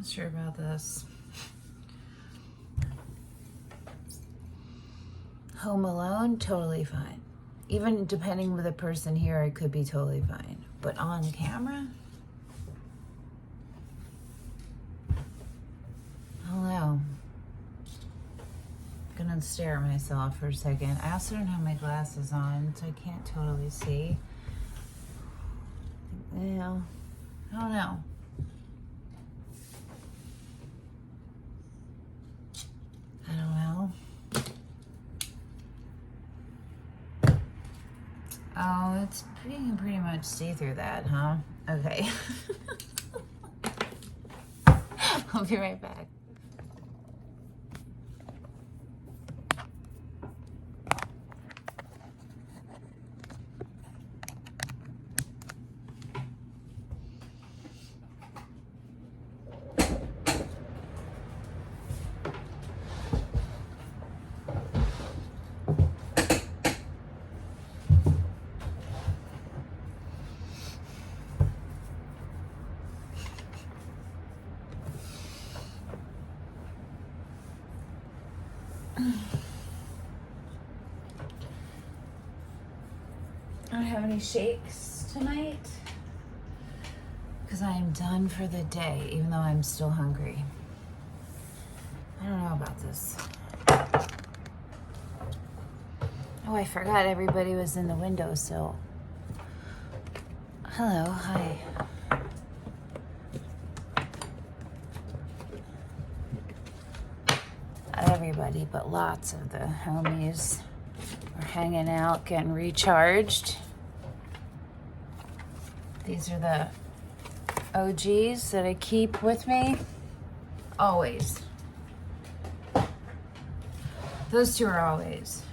Not sure about this. Home alone, totally fine. Even depending with the person here, I could be totally fine. But on camera? I don't know. I'm gonna stare at myself for a second. I also don't have my glasses on, so I can't totally see. Yeah, I don't know. I don't know. Oh, it's you can pretty much see through that, huh? Okay. I'll be right back. I don't have any shakes tonight because I am done for the day, even though I'm still hungry. I don't know about this. Oh, I forgot everybody was in the windowsill. Hello, hi. Not everybody, but lots of the homies are hanging out, getting recharged. These are the OGs that I keep with me. Always. Those two are always.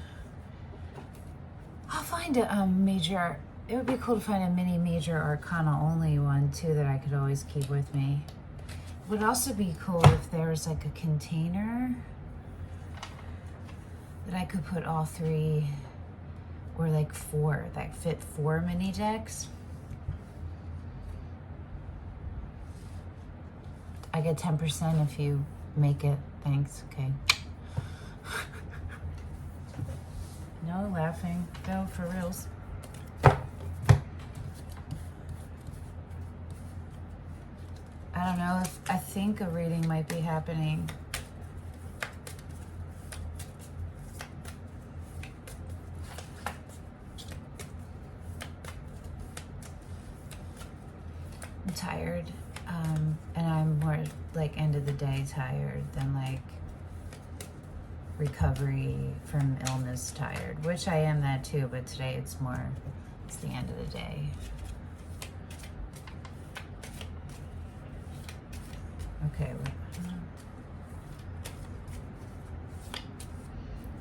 I'll find a major, it would be cool to find a mini major arcana only one too that I could always keep with me. It would also be cool if there was like a container that I could put all three, or like four, that fit 4 mini decks. I get 10% if you make it. Thanks. Okay. No laughing. No, for reals. I don't know if I think a reading might be happening. I'm tired. And I'm more like end of the day tired than like recovery from illness tired, which I am that too, but today it's the end of the day. Okay.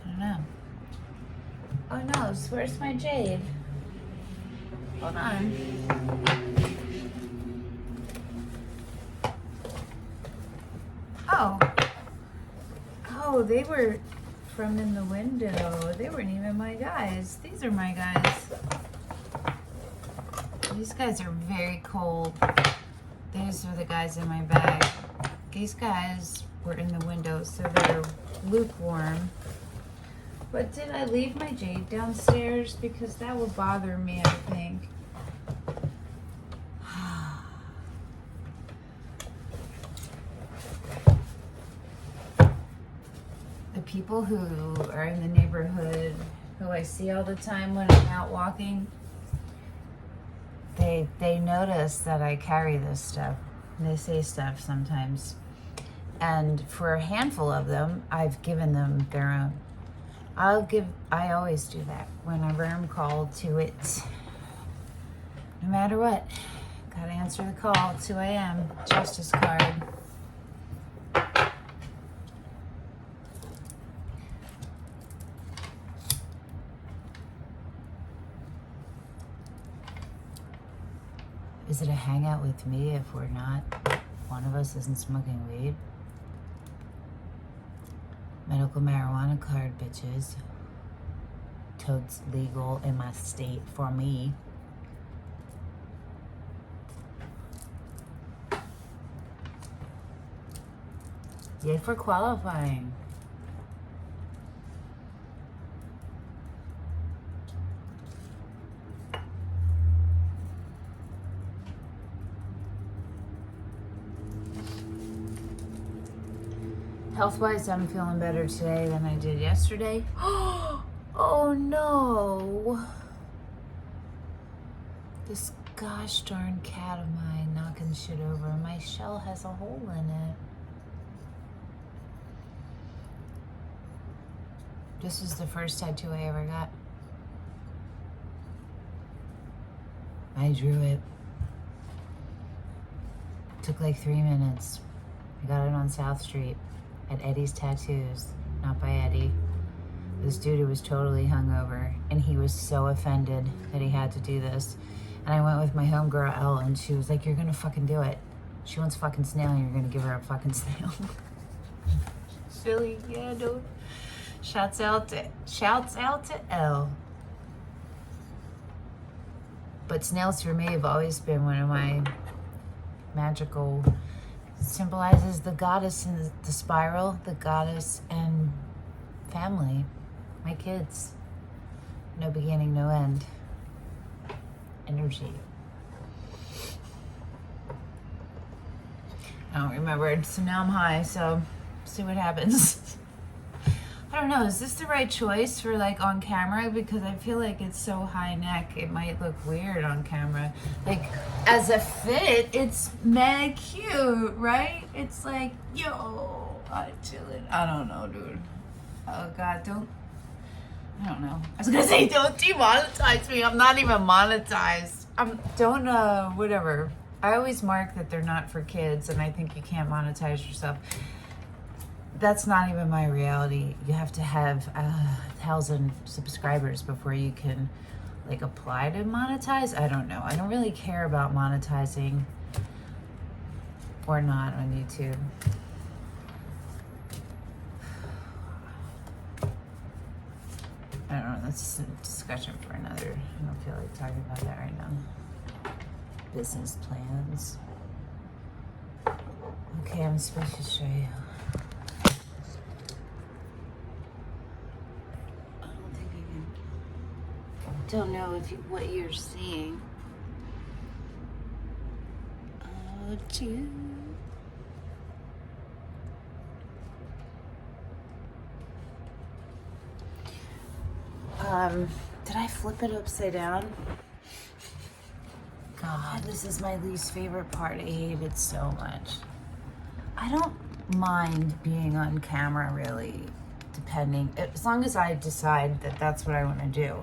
I don't know. Oh no, where's my jade? Hold on. Oh, they were from in the window. They weren't even my guys. These are my guys. These guys are very cold. These are the guys in my bag. These guys were in the window, so they're lukewarm. But did I leave my jade downstairs? Because that would bother me, I think. People who are in the neighborhood, who I see all the time when I'm out walking, they notice that I carry this stuff. They say stuff sometimes. And for a handful of them, I've given them their own. I always do that whenever I'm called to it. No matter what, gotta answer the call. It's who I am. Justice card. Is it a hangout with me if we're not, one of us isn't smoking weed? Medical marijuana card, bitches. Totes legal in my state for me. Yay for qualifying. Health-wise, I'm feeling better today than I did yesterday. Oh no! This gosh darn cat of mine knocking shit over. My shell has a hole in it. This was the first tattoo I ever got. I drew it. Took like 3 minutes. I got it on South Street at Eddie's Tattoos, not by Eddie. This dude who was totally hungover, and he was so offended that he had to do this. And I went with my homegirl Elle, and she was like, "You're gonna fucking do it. She wants fucking snail, and you're gonna give her a fucking snail." Silly, yeah, dude. Shouts out to Elle. But snails for me have always been one of my magical, symbolizes the goddess in the spiral, the goddess and family, my kids. No beginning, no end. Energy. I don't remember, so now I'm high, so see what happens. I don't know, is this the right choice for like on camera? Because I feel like it's so high neck, it might look weird on camera. Like as a fit, it's mad cute, right? It's like, yo, I'm chilling. I don't know, dude. Oh God, I don't know. I was gonna say, don't demonetize me. I'm not even monetized. Whatever. I always mark that they're not for kids, and I think you can't monetize yourself. That's not even my reality. You have to have 1,000 subscribers before you can like apply to monetize. I don't know. I don't really care about monetizing or not on YouTube. I don't know. That's a discussion for another. I don't feel like talking about that right now. Business plans. Okay, I'm supposed to show you. Don't know if what you're seeing. Oh, dude. Did I flip it upside down? God, this is my least favorite part. I hate it so much. I don't mind being on camera, really, depending, as long as I decide that that's what I want to do.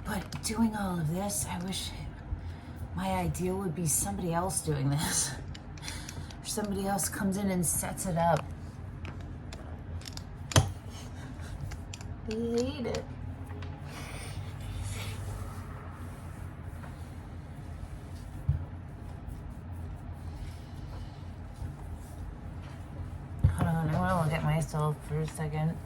But doing all of this, I wish my ideal would be somebody else doing this. Or somebody else comes in and sets it up. I hate it. Hold on, I want to look at myself for a second.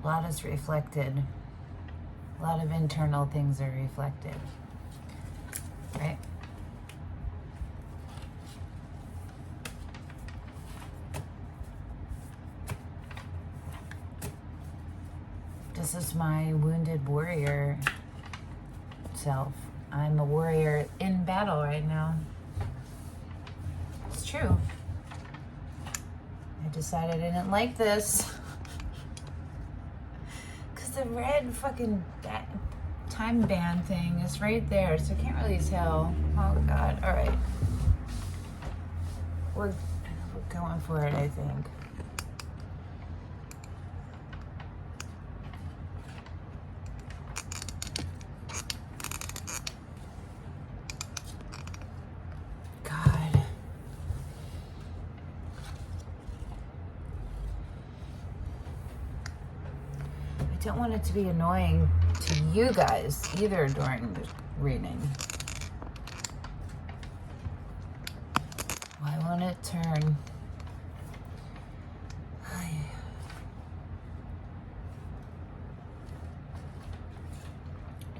A lot is reflected. A lot of internal things are reflected, right? This is my wounded warrior self. I'm a warrior in battle right now. It's true. I decided I didn't like this. The red fucking time band thing is right there, so I can't really tell. Oh God! All right, we're going for it, I think. God. I don't want it to be annoying to you guys either during the reading. Why won't it turn?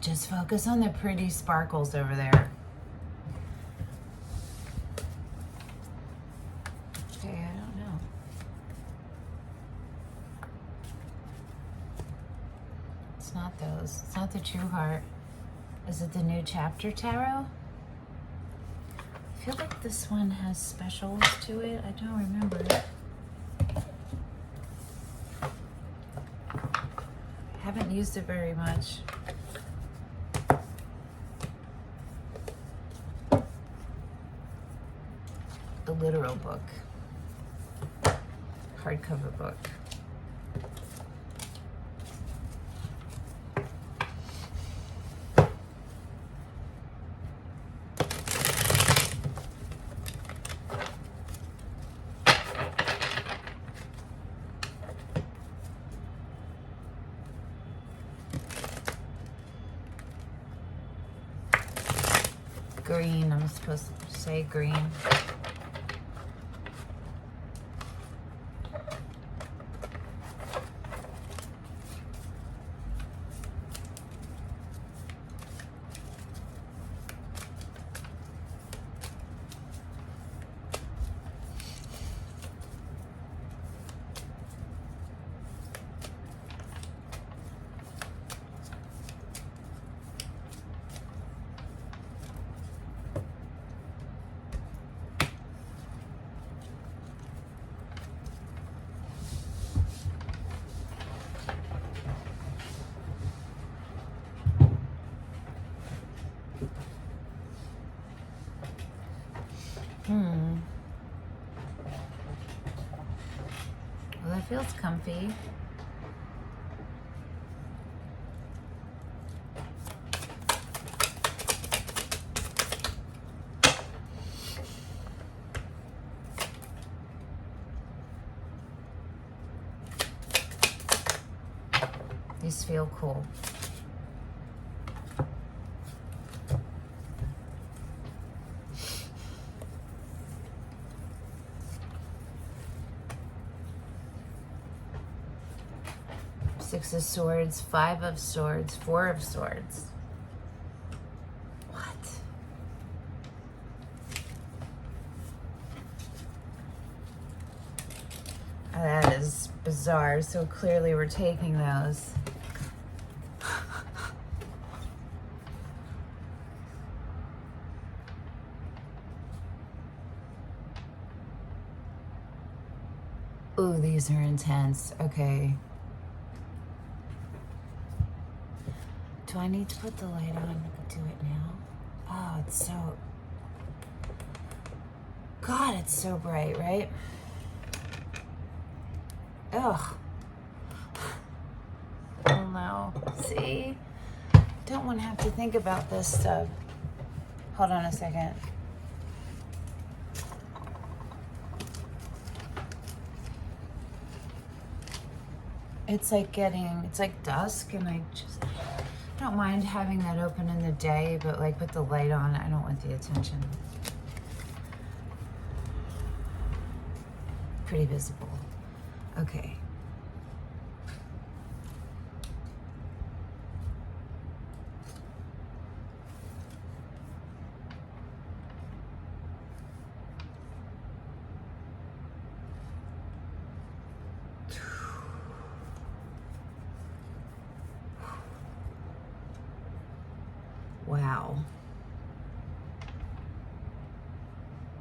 Just focus on the pretty sparkles over there. Okay, I don't know. It's not those. It's not the True Heart. Is it the New Chapter Tarot? I feel like this one has specials to it. I don't remember. I haven't used it very much. A literal book. Hardcover book. Green, I'm supposed to say green. Well, that feels comfy. These feel cool. Six of Swords, Five of Swords, Four of Swords. What? Oh, that is bizarre. So clearly we're taking those. Ooh, these are intense. Okay. Do I need to put the light on to do it now? Oh, it's so... God, it's so bright, right? Ugh. Oh no. See? Don't want to have to think about this stuff. Hold on a second. It's like dusk, and I just don't mind having that open in the day, but like with the light on, I don't want the attention. Pretty visible. Okay. Wow.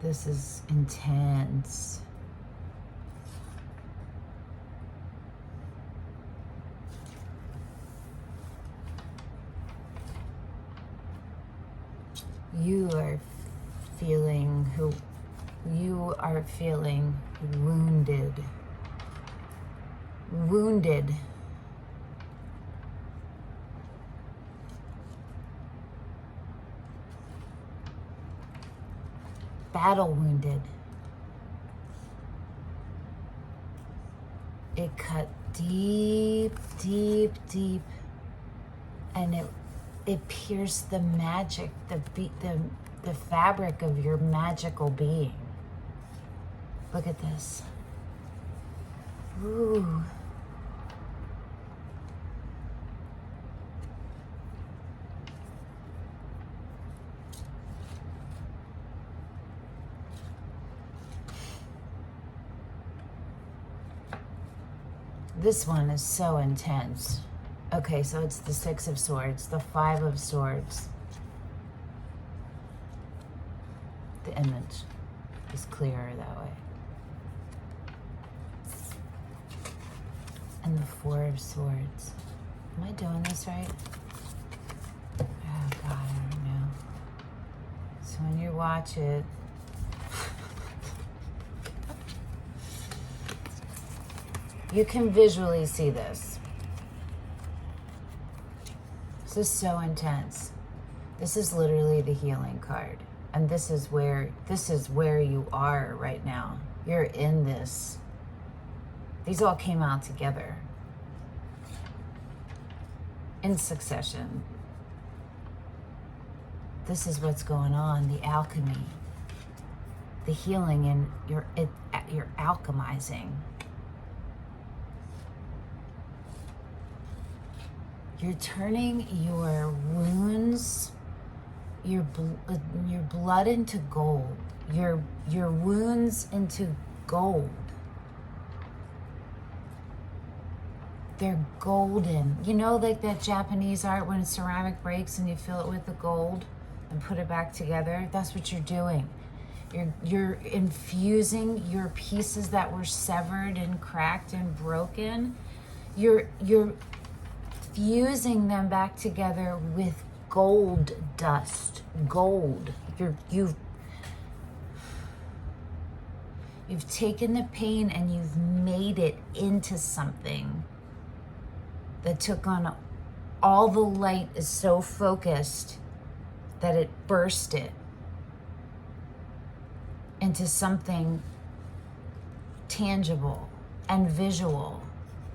This is intense. You are feeling wounded. Wounded. Battle wounded. It cut deep, deep, deep, and it pierced the magic, the fabric of your magical being. Look at this. Ooh. This one is so intense. Okay, so it's the Six of Swords, the Five of Swords. The image is clearer that way. And the Four of Swords. Am I doing this right? Oh God, I don't know. So when you watch it, you can visually see this. This is so intense. This is literally the healing card. And this is where you are right now. You're in this. These all came out together. In succession. This is what's going on, the alchemy. The healing, and you're alchemizing. You're turning your wounds, your blood into gold. Your wounds into gold. They're golden. You know, like that Japanese art when ceramic breaks and you fill it with the gold and put it back together? That's what you're doing. You're infusing your pieces that were severed and cracked and broken. You're fusing them back together with gold dust. Gold. You've taken the pain and you've made it into something that took on all the light is so focused that it burst it into something tangible and visual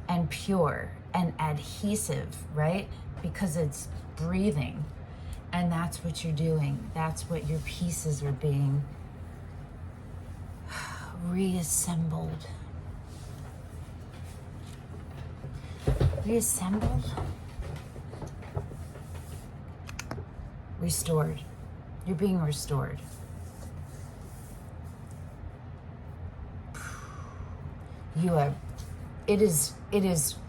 and pure and adhesive, right? Because it's breathing. And that's what you're doing. That's what your pieces are being reassembled. Reassembled? Restored. You're being restored. It is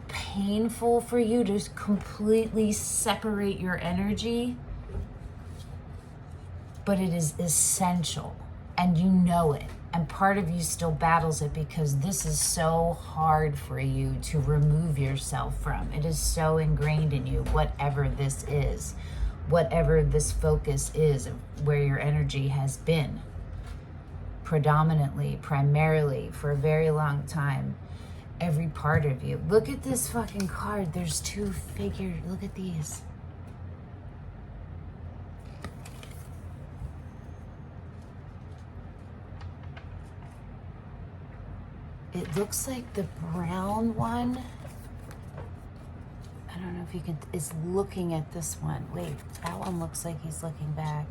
painful for you to completely separate your energy, but it is essential, and you know it. And part of you still battles it because this is so hard for you to remove yourself from. It is so ingrained in you, whatever this is, whatever this focus is, where your energy has been predominantly, primarily, for a very long time. Every part of you. Look at this fucking card. There's two figures. Look at these. It looks like the brown one, I don't know if you can, is looking at this one. Wait, that one looks like he's looking back.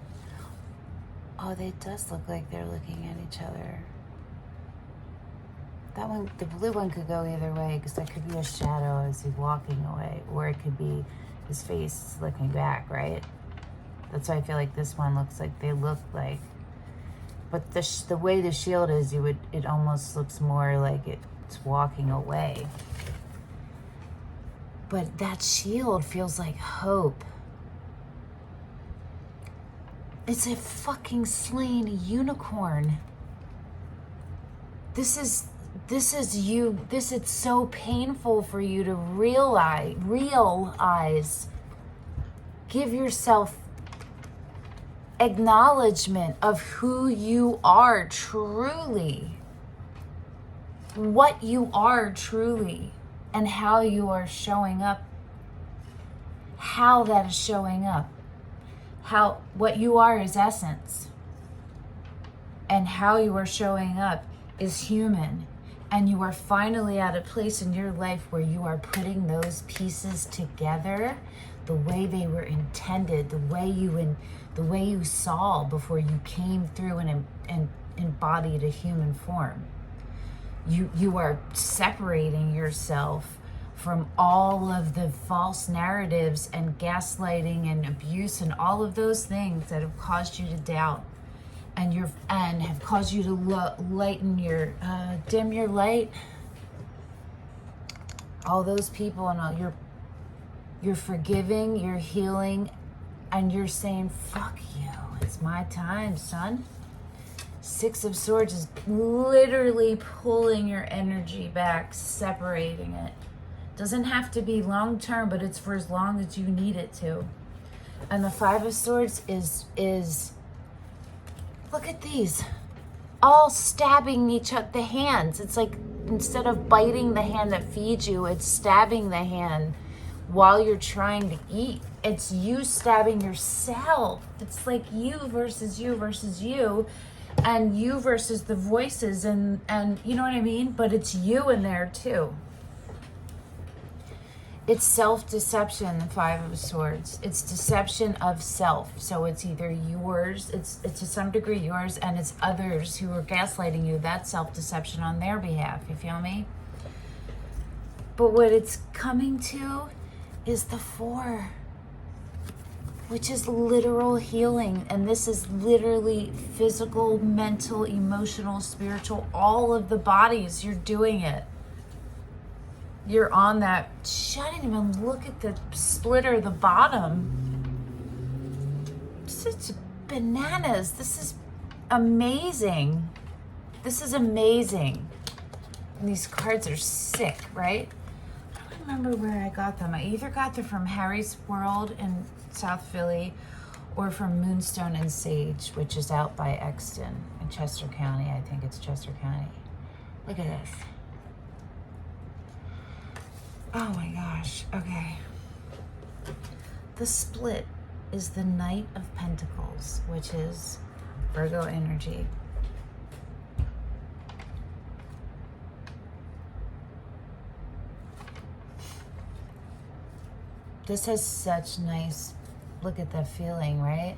Oh, it does look like they're looking at each other. That one, the blue one, could go either way because that could be a shadow as he's walking away, or it could be his face looking back, right? That's why I feel like this one looks like they look like. But the way the shield is, it almost looks more like it's walking away. But that shield feels like hope. It's a fucking slain unicorn. This is you. It's so painful for you to realize. Give yourself acknowledgement of who you are truly. What you are truly. And how you are showing up. How that is showing up. What you are is essence. And how you are showing up is human. And you are finally at a place in your life where you are putting those pieces together the way they were intended, the way you saw before you came through and embodied a human form. You are separating yourself from all of the false narratives and gaslighting and abuse and all of those things that have caused you to doubt and have caused you to lighten your dim your light. All those people and all you're forgiving, you're healing, and you're saying, fuck you, it's my time, son. Six of Swords is literally pulling your energy back, separating it. Doesn't have to be long term, but it's for as long as you need it to. And the Five of Swords is look at these, all stabbing each other, the hands. It's like instead of biting the hand that feeds you, it's stabbing the hand while you're trying to eat. It's you stabbing yourself. It's like you versus you versus you. And you versus the voices and you know what I mean? But it's you in there too. It's self-deception, the Five of Swords. It's deception of self. So it's either yours, it's to some degree yours, and it's others who are gaslighting you. That's self-deception on their behalf, you feel me? But what it's coming to is the Four, which is literal healing. And this is literally physical, mental, emotional, spiritual, all of the bodies. You're doing it. You're on that. I didn't even look at the splitter, the bottom. Such bananas. This is amazing. This is amazing. And these cards are sick, right? I don't remember where I got them. I either got them from Harry's World in South Philly or from Moonstone and Sage, which is out by Exton in Chester County. I think it's Chester County. Look at this. Oh my gosh. Okay. The split is the Knight of Pentacles, which is Virgo energy. This has such nice, look at the feeling, right?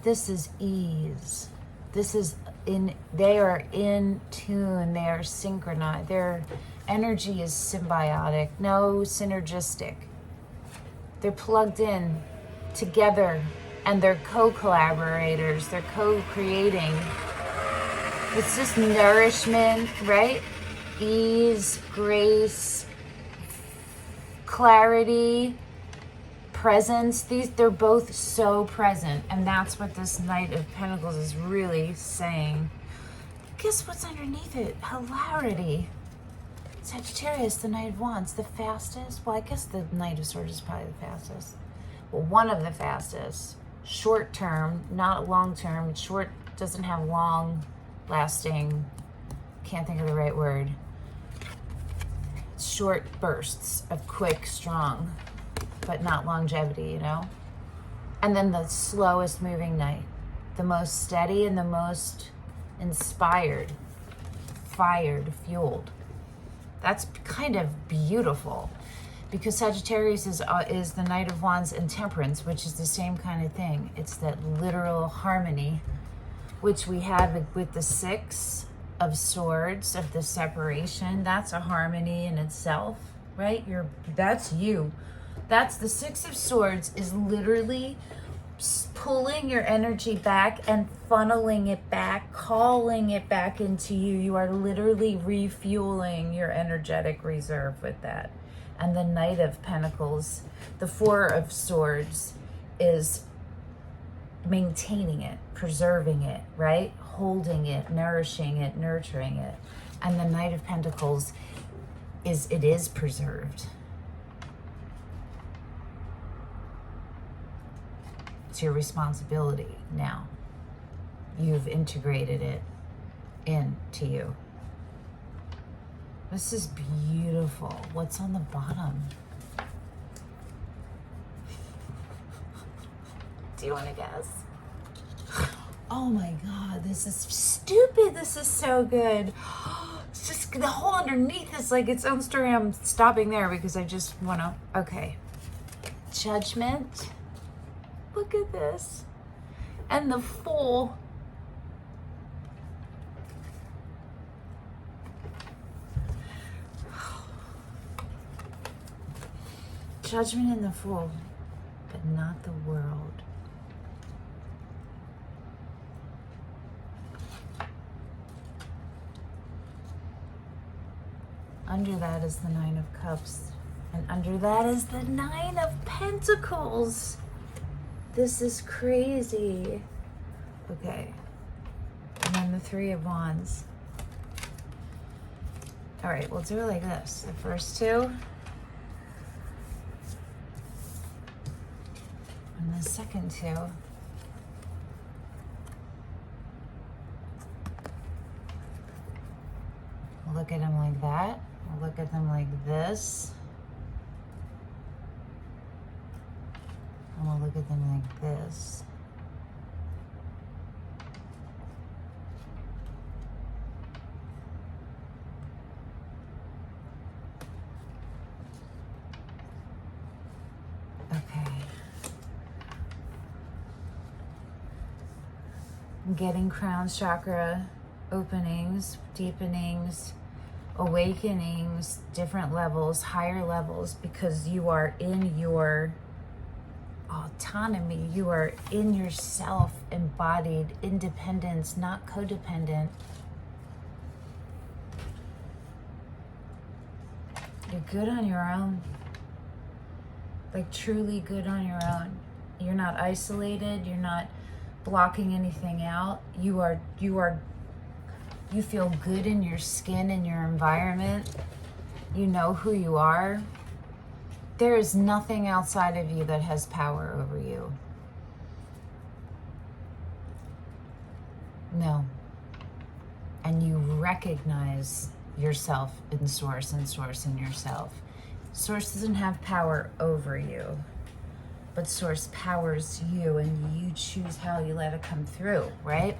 This is ease. This is they are in tune, they are synchronized. Their energy is symbiotic, no synergistic. They're plugged in together and they're co-collaborators, they're co-creating. It's just nourishment, right? Ease, grace, clarity, presence. They're both so present, and that's what this Knight of Pentacles is really saying. Guess what's underneath it? Hilarity. Sagittarius, the Knight of Wands, the fastest. Well, I guess the Knight of Swords is probably the fastest. Well, one of the fastest. Short term, not long term. Short doesn't have long lasting. Can't think of the right word. Short bursts of quick, strong, but not longevity, you know? And then the slowest moving knight, the most steady and the most inspired, fired, fueled. That's kind of beautiful because Sagittarius is the Knight of Wands and Temperance, which is the same kind of thing. It's that literal harmony, which we have with the Six of Swords, of the separation. That's a harmony in itself, right? That's you. That's the Six of Swords is literally pulling your energy back and funneling it back, calling it back into you. You are literally refueling your energetic reserve with that. And the Knight of Pentacles, the Four of Swords, is maintaining it, preserving it, right? Holding it, nourishing it, nurturing it. And the Knight of Pentacles is preserved. It's your responsibility now. You've integrated it into you. This is beautiful. What's on the bottom? Do you want to guess? Oh my God, this is stupid. This is so good. It's just the whole underneath is like its own story. I'm stopping there because I just want to, okay. Judgment. Look at this. And the Fool. Judgment and the Fool, but not the World. Under that is the Nine of Cups. And under that is the Nine of Pentacles. This is crazy. Okay. And then the Three of Wands. All right, we'll do it like this. The first two. And the second two. We'll look at them like that. We'll look at them like this. And we'll look at them like this. Okay. I'm getting crown chakra openings, deepenings, awakenings, different levels, higher levels, because you are in your autonomy. You are in yourself, embodied independence, not codependent. You're good on your own. Like truly good on your own. You're not isolated. You're not blocking anything out. You feel good in your skin, in your environment. You know who you are. There is nothing outside of you that has power over you. No. And you recognize yourself in Source and Source in yourself. Source doesn't have power over you, but Source powers you, and you choose how you let it come through, right?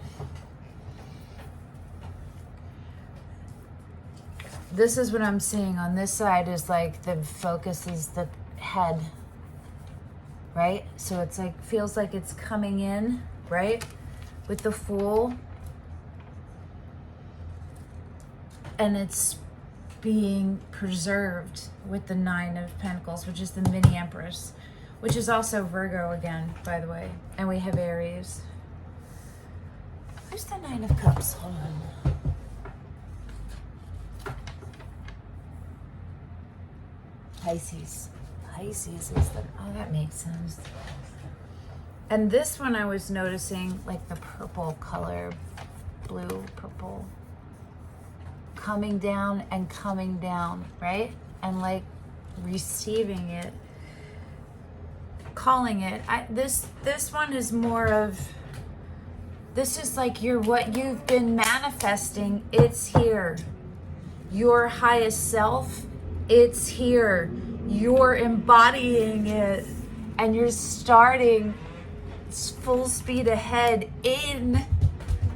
This is what I'm seeing on this side is like the focus is the head, right? So it's like, feels like it's coming in, right? With the Fool. And it's being preserved with the Nine of Pentacles, which is the mini Empress, which is also Virgo again, by the way. And we have Aries. Where's the Nine of Cups? Hold on. Pisces. Pisces is the, oh, that makes sense. And this one I was noticing, like the purple color, blue, purple, coming down and coming down, right? And like receiving it, calling it. This one is more of, this is like what you've been manifesting. It's here. Your highest self, it's here. You're embodying it, and you're starting full speed ahead in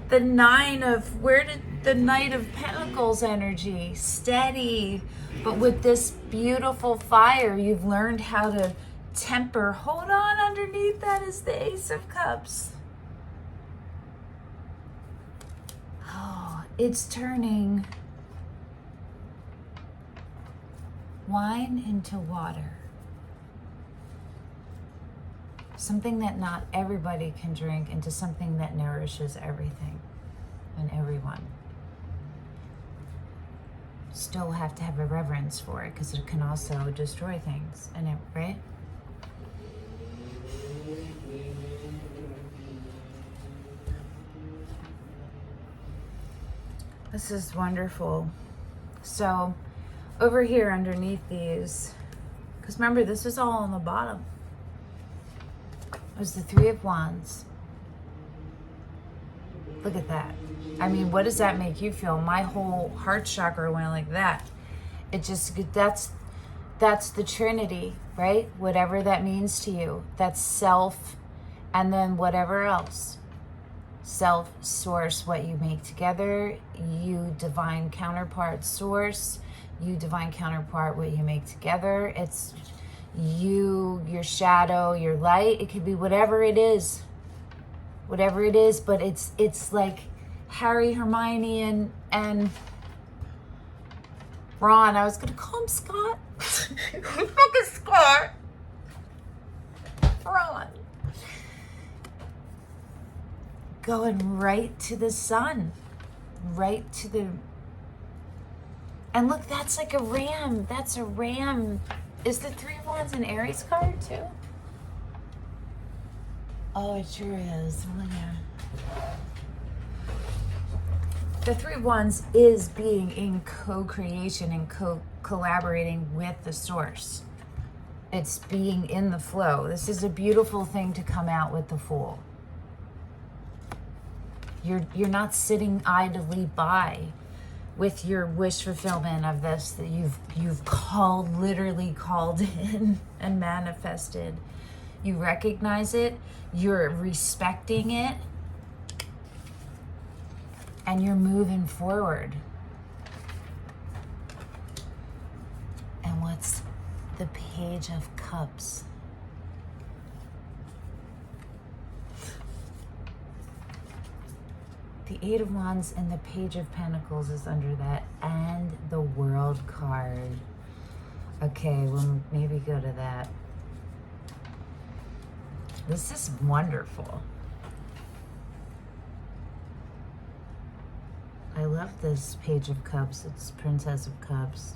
the Nine of, where did the Knight of Pentacles energy? Steady, but with this beautiful fire, you've learned how to temper. Hold on, underneath that is the Ace of Cups. Oh, it's turning wine into water. Something that not everybody can drink into something that nourishes everything and everyone. Still have to have a reverence for it because it can also destroy things, and it, right? This is wonderful. So over here underneath these, because remember this is all on the bottom, was the Three of Wands. Look at that. I mean, what does that make you feel? My whole heart chakra went like that. It just, that's the Trinity, right? Whatever that means to you. That's self, and then whatever else. Self, Source, what you make together. You, divine counterpart, Source. You, divine counterpart, what you make together. It's you, your shadow, your light. It could be whatever it is. Whatever it is, but it's like Harry, Hermione, and Ron. I was gonna call him Scott. Fucking Scott. going right to the sun, right to the, and look, that's like a ram. That's a ram. Is the Three of Wands an Aries card too? Oh, it sure is. Oh, yeah. The Three of Wands is being in co-creation and collaborating with the source. It's being in the flow. This is a beautiful thing to come out with the Fool. You're not sitting idly by with your wish fulfillment of this that you've literally called in and manifested. You recognize it, you're respecting it, and you're moving forward. And what's the Page of Cups? The Eight of Wands and the Page of Pentacles is under that, and the World card. Okay, we'll maybe go to that. This is wonderful. I love this Page of Cups. It's Princess of Cups.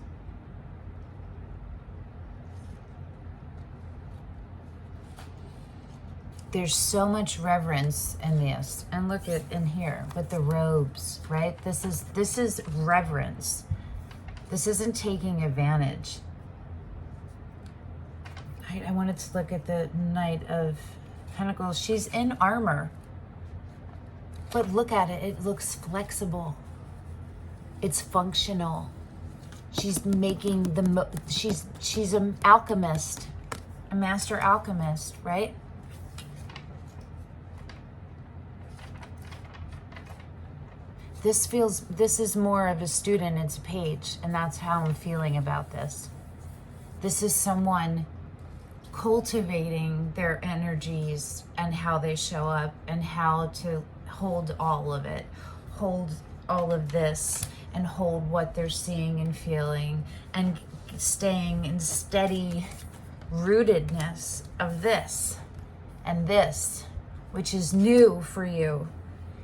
There's so much reverence in this. And look at in here with the robes, right? This is reverence. This isn't taking advantage. I wanted to look at the Knight of Pentacles. She's in armor. But look at it. It looks flexible. It's functional. She's making the she's an alchemist, a master alchemist, right? This is more of a student, it's a page, and that's how I'm feeling about this. This is someone cultivating their energies and how they show up and how to hold all of it, hold all of this, and hold what they're seeing and feeling, and staying in steady rootedness of this and this, which is new for you.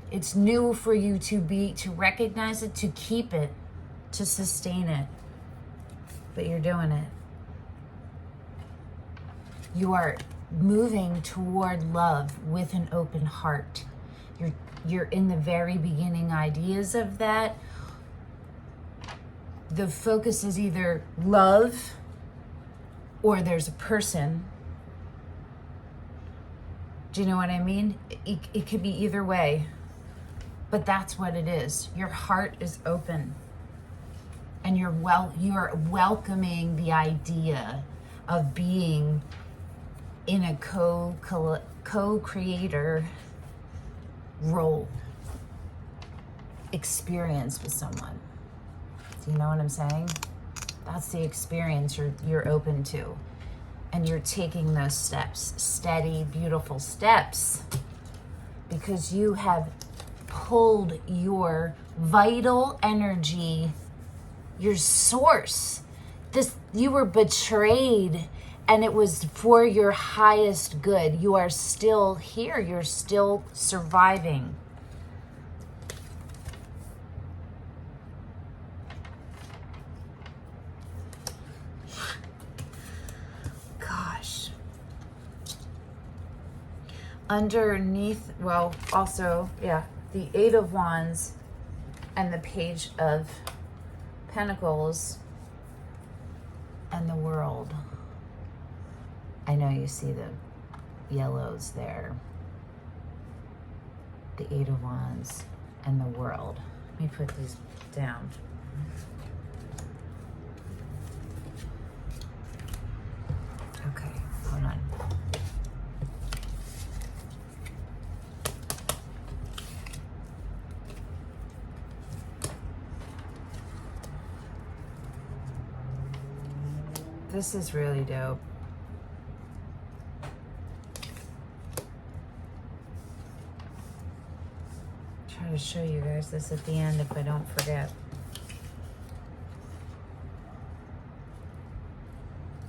It's new for you to recognize it, to keep it, to sustain it. But you're doing it. You are moving toward love with an open heart. You're in the very beginning ideas of that. The focus is either love or there's a person. Do you know what I mean? It could be either way. But that's what it is. Your heart is open, and you're welcoming the idea of being in a co-creator role experience with someone. Do you know what I'm saying? That's the experience you're open to, and you're taking those steps, steady, beautiful steps, because you have pulled your vital energy, your source. You were betrayed, and it was for your highest good. You are still here. You're still surviving. Gosh. Underneath, well, also, yeah, the Eight of Wands and the Page of Pentacles and the World. I know you see the yellows there. The Eight of Wands and the World. Let me put these down. Okay, hold on. This is really dope. Try to show you guys this at the end if I don't forget.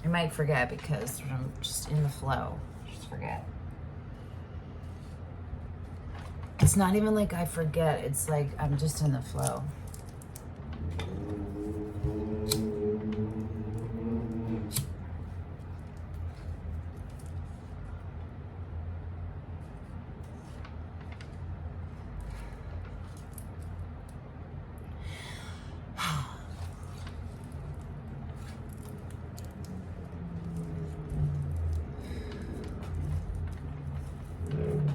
I might forget because I'm just in the flow. Just forget. It's not even like I forget. It's like I'm just in the flow.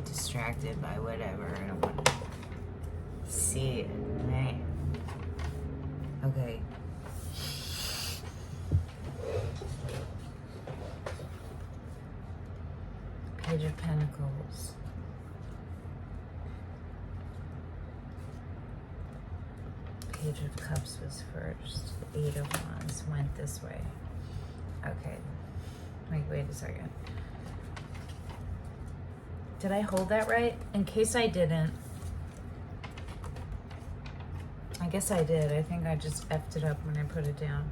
Distracted by whatever. I don't want to see it. Right. Okay. Page of Pentacles. Page of Cups was first. The Eight of Wands went this way. Okay. Wait a second. Did I hold that right? In case I didn't. I guess I did. I think I just effed it up when I put it down.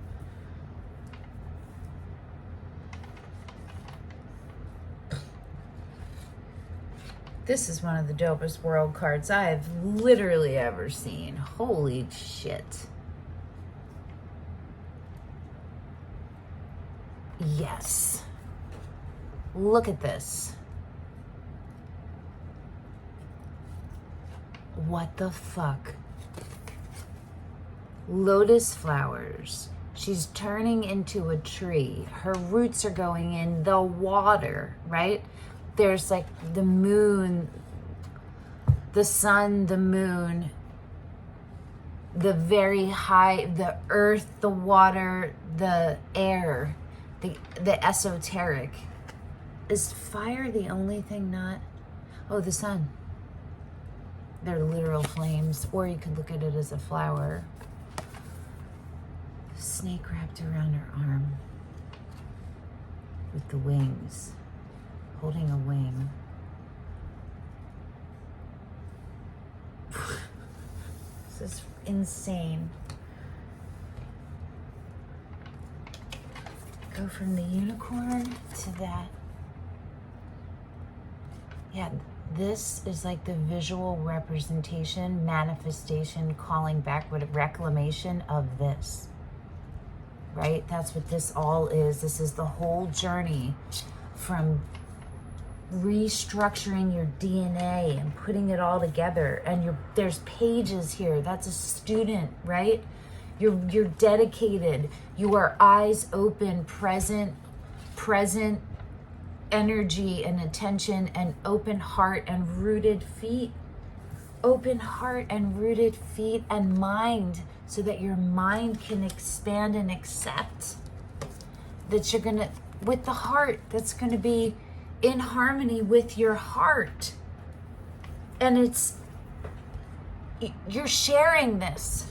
This is one of the dopest world cards I've literally ever seen. Holy shit. Yes. Look at this. What the fuck? Lotus flowers. She's turning into a tree. Her roots are going in the water, right? There's like the moon, the sun, the moon, the very high, the earth, the water, the air, the esoteric. Is fire the only thing not? Oh, the sun. They're literal flames, or you could look at it as a flower. Snake wrapped around her arm with the wings, holding a wing. This is insane. Go from the unicorn to that. Yeah. This is like the visual representation, manifestation, calling back, what reclamation of this, right? That's what this all is. This is the whole journey from restructuring your DNA and putting it all together. And there's pages here. That's a student, right? You're dedicated. You are eyes open, present energy and attention and open heart and rooted feet. Open heart and rooted feet and mind, so that your mind can expand and accept that you're gonna, with the heart, that's gonna be in harmony with your heart. And you're sharing this.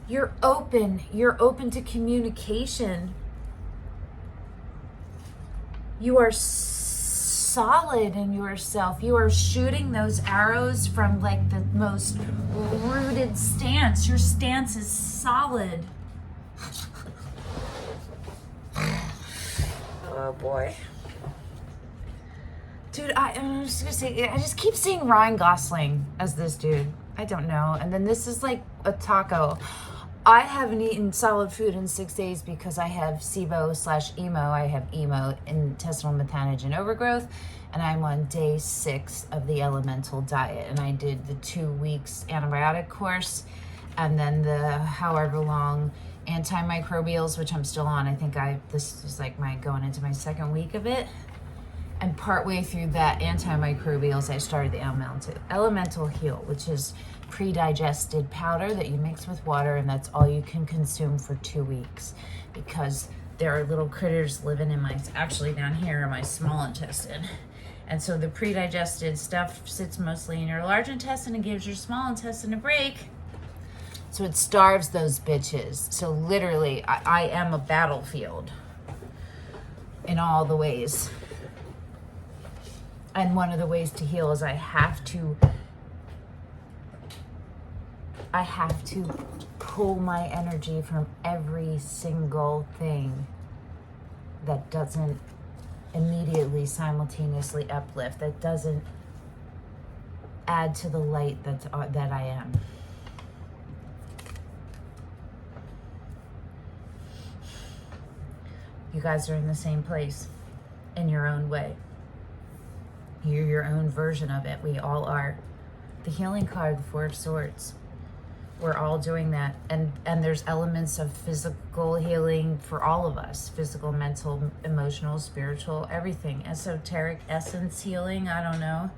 You're open to communication. You are solid in yourself. You are shooting those arrows from like the most rooted stance. Your stance is solid. Oh boy. Dude, I'm just gonna say, I just keep seeing Ryan Gosling as this dude. I don't know. And then this is like a taco. I haven't eaten solid food in 6 days because I have SIBO/emo. I have emo, intestinal methanogen overgrowth, and I'm on day 6 of the elemental diet. And I did the 2 weeks antibiotic course, and then the however long antimicrobials, which I'm still on. I think this is like going into my 2nd week of it. And partway through that antimicrobials, I started the elemental heal, which is pre-digested powder that you mix with water, and that's all you can consume for 2 weeks, because there are little critters living in actually down here in my small intestine. And so the pre-digested stuff sits mostly in your large intestine and gives your small intestine a break. So it starves those bitches. So literally, I am a battlefield in all the ways. And one of the ways to heal is I have to pull my energy from every single thing that doesn't immediately simultaneously uplift, that doesn't add to the light that I am. You guys are in the same place in your own way. You're your own version of it. We all are. The healing card, the Four of Swords. We're all doing that. And there's elements of physical healing for all of us. Physical, mental, emotional, spiritual, everything. Esoteric essence healing, I don't know.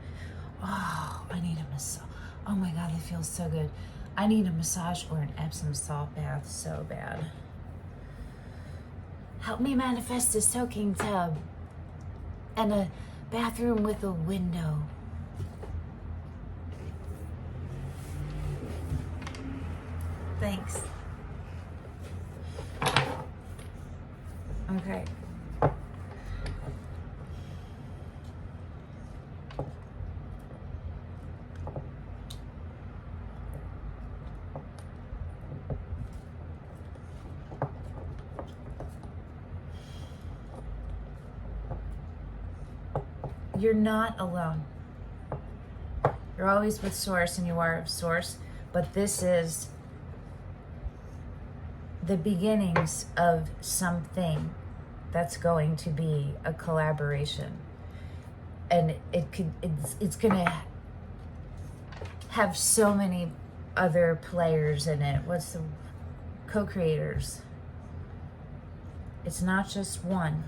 Oh, I need a massage. Oh my God, it feels so good. I need a massage or an Epsom salt bath so bad. Help me manifest a soaking tub and a bathroom with a window. Thanks. Okay. You're not alone. You're always with Source, and you are of Source, but this is the beginnings of something that's going to be a collaboration. And it's gonna have so many other players in it. What's the co-creators? It's not just one.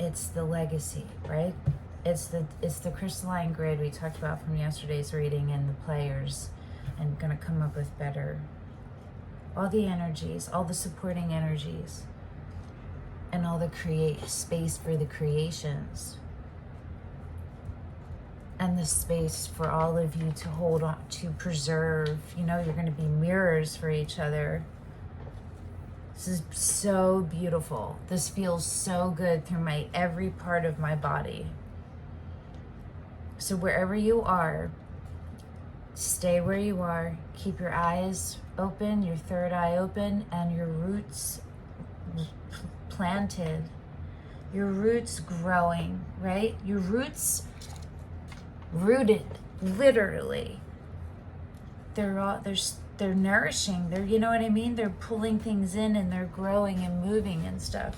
It's the legacy, right? It's the crystalline grid we talked about from yesterday's reading, and the players, and gonna come up with better, all the energies, all the supporting energies, and all the space for the creations, and the space for all of you to hold on, to preserve. You know, you're gonna be mirrors for each other. This is so beautiful. This feels so good through every part of my body. So wherever you are, stay where you are. Keep your eyes open, your third eye open, and your roots planted. Your roots growing, right? Your roots rooted, literally. They're nourishing. You know what I mean? They're pulling things in, and they're growing and moving and stuff.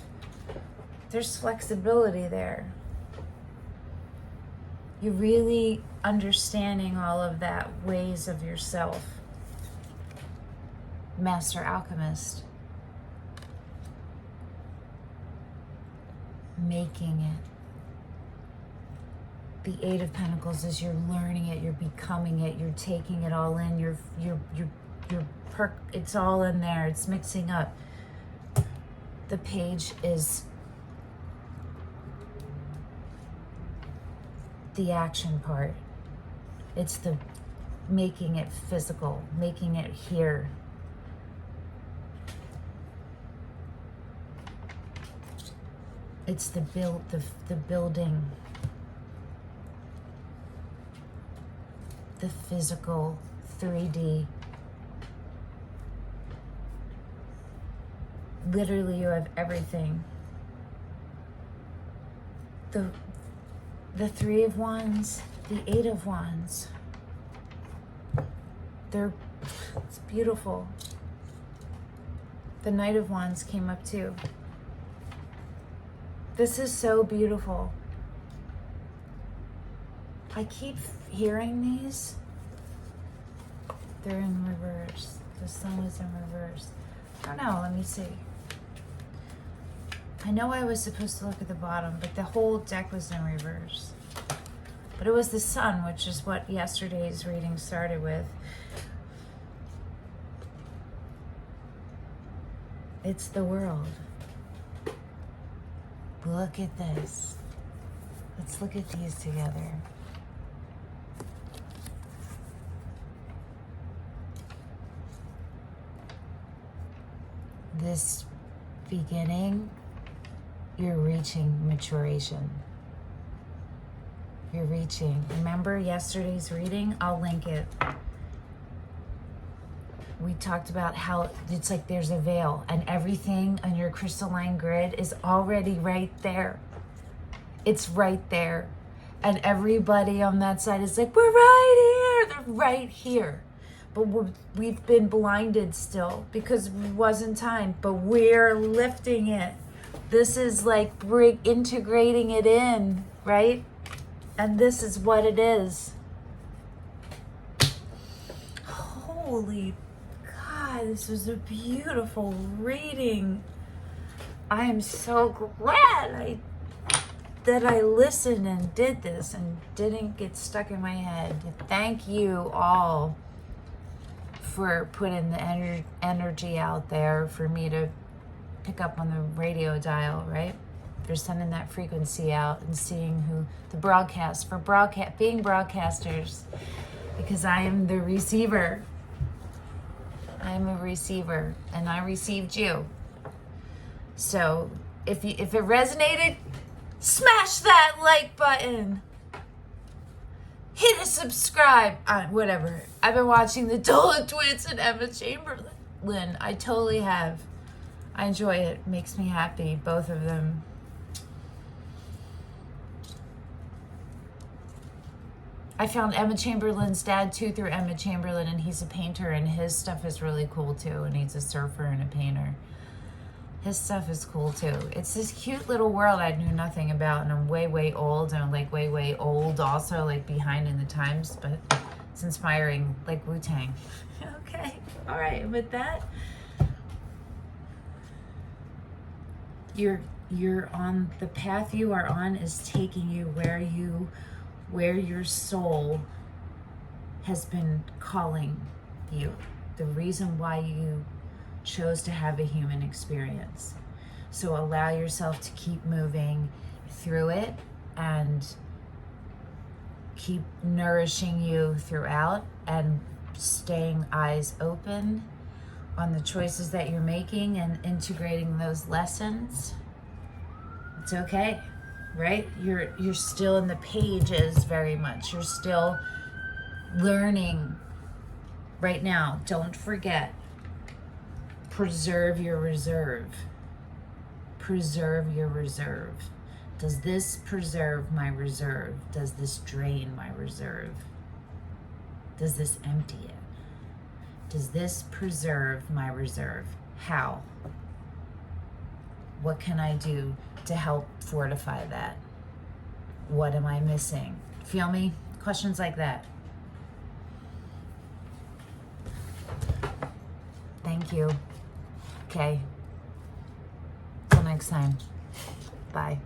There's flexibility there. You're really understanding all of that ways of yourself. Master Alchemist. Making it. The Eight of Pentacles is you're learning it, you're becoming it, you're taking it all in, it's all in there, it's mixing up. The Page is the action part. It's the making it physical, making it here. It's the building. The physical 3D. Literally, you have everything. The Three of Wands, the Eight of Wands. It's beautiful. The Knight of Wands came up too. This is so beautiful. I keep hearing these. They're in reverse. The sun is in reverse. I don't know, let me see. I know I was supposed to look at the bottom, but the whole deck was in reverse. But it was the sun, which is what yesterday's reading started with. It's the world. Look at this. Let's look at these together. This beginning, you're reaching maturation. You're reaching. Remember yesterday's reading? I'll link it. We talked about how it's like there's a veil, and everything on your crystalline grid is already right there. It's right there. And everybody on that side is like, we're right here. They're right here. But we've been blinded still because it wasn't time. But we're lifting it. This is like integrating it in, right? And this is what it is. Holy God, this was a beautiful reading. I am so glad that I listened and did this and didn't get stuck in my head. Thank you all for putting the energy out there for me to pick up on the radio dial, right? For sending that frequency out and seeing who the broadcast, for being broadcasters, because I am the receiver. I'm a receiver, and I received you. So if it resonated, smash that like button. Hit a subscribe. Whatever. I've been watching the Dolan Twins and Emma Chamberlain. I totally have. I enjoy it. Makes me happy. Both of them. I found Emma Chamberlain's dad too through Emma Chamberlain, and he's a painter, and his stuff is really cool too, and he's a surfer and a painter. His stuff is cool too. It's this cute little world I knew nothing about, and I'm way, way old, and I'm like way old also, like behind in the times, but it's inspiring, like Wu-Tang. Okay, all right, with that, you're on the path you are on is taking you where your soul has been calling you. The reason why you chose to have a human experience. So allow yourself to keep moving through it and keep nourishing you throughout and staying eyes open on the choices that you're making and integrating those lessons. It's okay, right? You're still in the pages very much. You're still learning right now. Don't forget, preserve your reserve. Preserve your reserve. Does this preserve my reserve? Does this drain my reserve? Does this empty it? Does this preserve my reserve? How? What can I do to help fortify that? What am I missing? Feel me? Questions like that. Thank you. Okay. Till next time. Bye.